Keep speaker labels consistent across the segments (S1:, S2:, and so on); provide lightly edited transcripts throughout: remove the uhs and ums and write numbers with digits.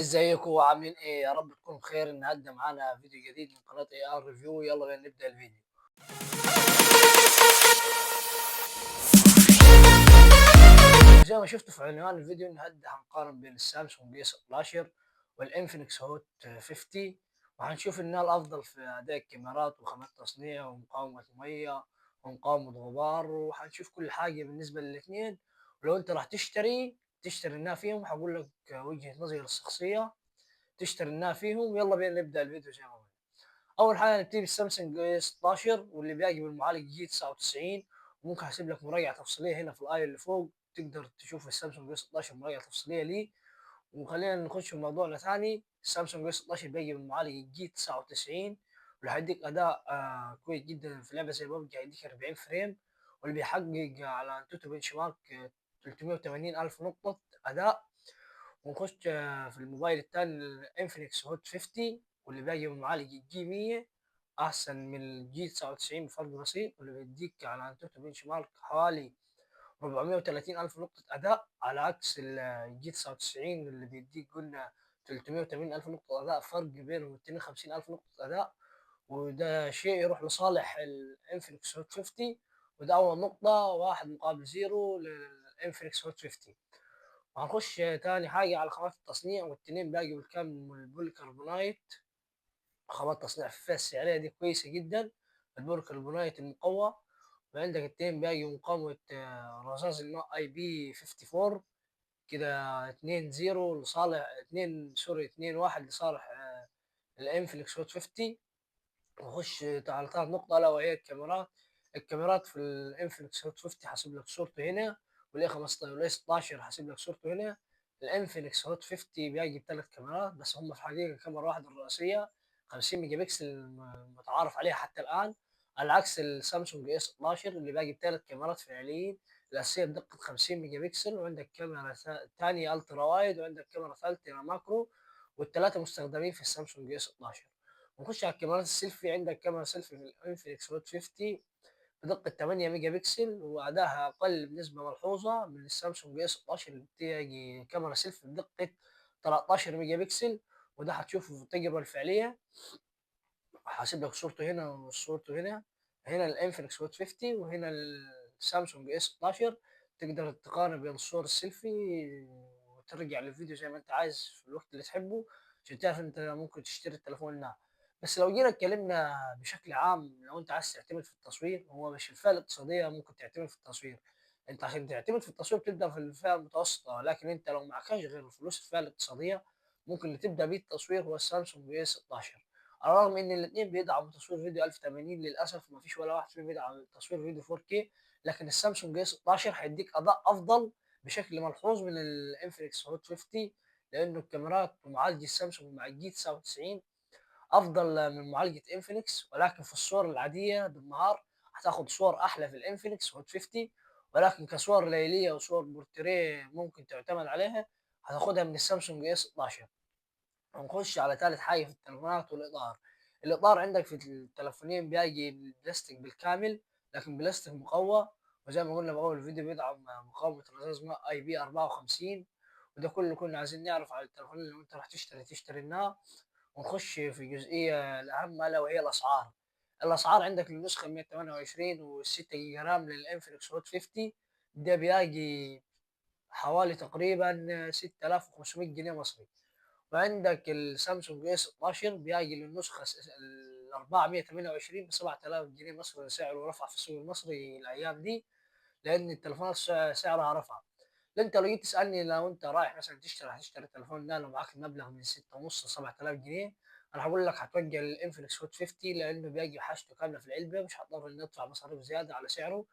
S1: ازيكم عاملين ايه؟ يا رب تكونوا بخير. النهارده معانا فيديو جديد من قناه اي ار ريفيو. يلا بينا نبدا الفيديو. زي ما شفتوا في عنوان الفيديو، النهارده هنقارن بين السامسونج اس 11 والانفينكس هوت 50، وهنشوف انها الافضل في اداء الكاميرات وخامات تصنيع ومقاومه ميه ومقاومه غبار، وهنشوف كل حاجه بالنسبه للاثنين. ولو انت راح تشتري انها فيهم، هقول لك وجهه نظري الشخصيه تشتري انها فيهم. يلا بينا نبدا الفيديو زي ما قلنا. اول حاجه نبتدي بالسامسونج اس 16، واللي بيجي بالمعالج جي 99. وممكن هسيب لك مراجعه تفصيليه هنا في الاي اللي فوق، تقدر تشوف السامسونج اس 16 مراجعه تفصيليه ليه. وخلينا نخش في موضوعنا ثاني. السامسونج اس 16 بيجي بالمعالج جي 99، واللي هيديك اداء كويس جدا في لعبه زي ببجي، هيديك 40 فريم، واللي بيحقق على انتوتو بنش مارك 380 الف نقطه اداء. ونخش في الموبايل الثاني الانفينكس هوت 50، واللي باقي من معالج الجي 100 احسن من الجي 99 بفرق بسيط، واللي بيديك على انتوتو بنش مارك حوالي 430 الف نقطة اداء، على عكس الجي 99 اللي بيديك قلنا 380 الف نقطة اداء، فرق بينهم 250 الف نقطة اداء. وده شيء يروح لصالح الانفينكس هوت 50. وده اول نقطة، 1-0 للانفينكس هوت 50. وهنخش تاني حاجة على خامات التصنيع، والتنين باقي بالكامل البوليكربونايت. خامات تصنيع في الفئة السعرية دي كويسة جدا، البوليكربونايت المقوى. وعندك التنين باقي مقاومة رصاص النوع اي بي 54 كده. 2-0 لصالح 2-1 لصالح الانفليكس هوت 50. ونخش على ثالث نقطة، ألا وهي الكاميرات. الكاميرات في الانفينكس هوت 50 حاسب لك صورته هنا، والاي 15 والاي 16 حاسب لك صورته هنا. الانفينكس هوت 50 بيجي بثلاث كاميرات، بس هم في الحقيقة كاميرا واحدة الرئيسية 50 ميجا بكسل متعارف عليها حتى الآن، على عكس السامسونج اس 12 اللي باقي بثلاث كاميرات فعليين. الأساسية بدقة 50 ميجا بكسل، وعندك كاميرا ثانية الترا وايد، وعندك كاميرا ثالثة ماكرو، والثلاثة مستخدمين في السامسونج اس 12. ونخش على الكاميرات السيلفي. عندك كاميرا سيلفي في الانفينكس هوت 50 بدقة 8 ميجا بكسل، وأداها أقل بنسبة ملحوظة من السامسونج اس 16 اللي بتيجي كاميرا سيلفي بدقة 13 ميجا بكسل. وده هتشوفه في التجربة الفعلية. هسيب لك صورته هنا وصورته هنا. هنا الانفينكس هوت 50، وهنا السامسونج اس 16. تقدر تقارن بين الصور السيلفي، وترجع للفيديو زي ما انت عايز في الوقت اللي تحبه، عشان تعرف انت ممكن تشتري التليفون ده. بس لو جينا اتكلمنا بشكل عام، لو انت عايز تعتمد في التصوير، هو مش الفئة الاقتصادية ممكن تعتمد في التصوير. انت عشان تعتمد في التصوير تبدأ في الفئة المتوسطة، لكن انت لو معكش غير فلوس الفئة الاقتصادية، ممكن اللي تبدأ بيه التصوير هو السامسونج اس 16. على الرغم ان الاثنين بيدعموا تصوير فيديو 1080، للاسف ما فيش ولا واحد فيهم بيدعم تصوير فيديو 4K. لكن السامسونج اس 16 هيديك اداء افضل بشكل ملحوظ من الانفينكس هوت 50، لانه الكاميرات ومعالج السامسونج مع الجي 99 افضل من معالجه انفينكس. ولكن في الصور العاديه بالنهار هتاخد صور احلى في الانفينكس هوت 50، ولكن كصور ليليه وصور بورتريه ممكن تعتمد عليها هتاخدها من السامسونج اس 12. هنخش على ثالث حاجة في التليفونات، والإطار. الإطار عندك في التليفونين بيجي بلاستيك بالكامل، لكن بلاستيك مقوى. وزي ما قلنا بأول فيديو بيدعم مقاومة الرذاذ اي بي 54. وده كله كنا عايزين نعرف على التليفون اللي انت راح تشتري لنا. ونخش في جزئية الأهم، ألا وهي الأسعار. الأسعار عندك للنسخة 128 و6 جيجا رام للإنفينكس هوت 50، ده بيجي حوالي تقريبا 6500 جنيه مصري. وعندك السامسونج اس 12 بيجي للنسخة ال 428 ب 7000 جنيه مصري. سعره رفع في السوق المصري الأيام دي، لأن التليفونات سعرها رفع. انت لو جيت تسالني، لو انت رايح مثلا هتشتري التليفون ده لو معاك مبلغ من 6 ونص 7000 جنيه، انا هقول لك هتوجه للانفينكس هوت 50، لانه بيجي حاجته كامله في العلبه، مش هتضطر ان ندفع مصاريف زياده على سعره.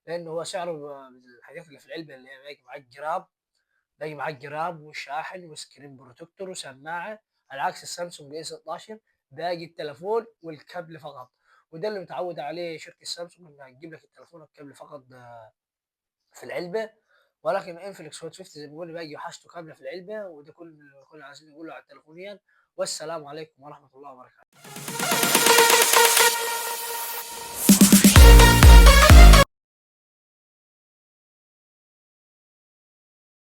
S1: لانه هو سعره الحاجات اللي في العلبه اللي هي بيجي معاك جراب وشاحن وسكرين بروتكتور وسماعه، على عكس السامسونج اس 12 باقي التليفون والكابل فقط. وده اللي متعود عليه شركه سامسونج، انها تجيب لك التليفون والكابل فقط في العلبه. ولكن انفليكس هوت 50 زي ما بقول باقي حاجته كامله في العلبه. وده كل اللي كنا عايزين نقوله على التليفونيا. والسلام عليكم ورحمه الله وبركاته.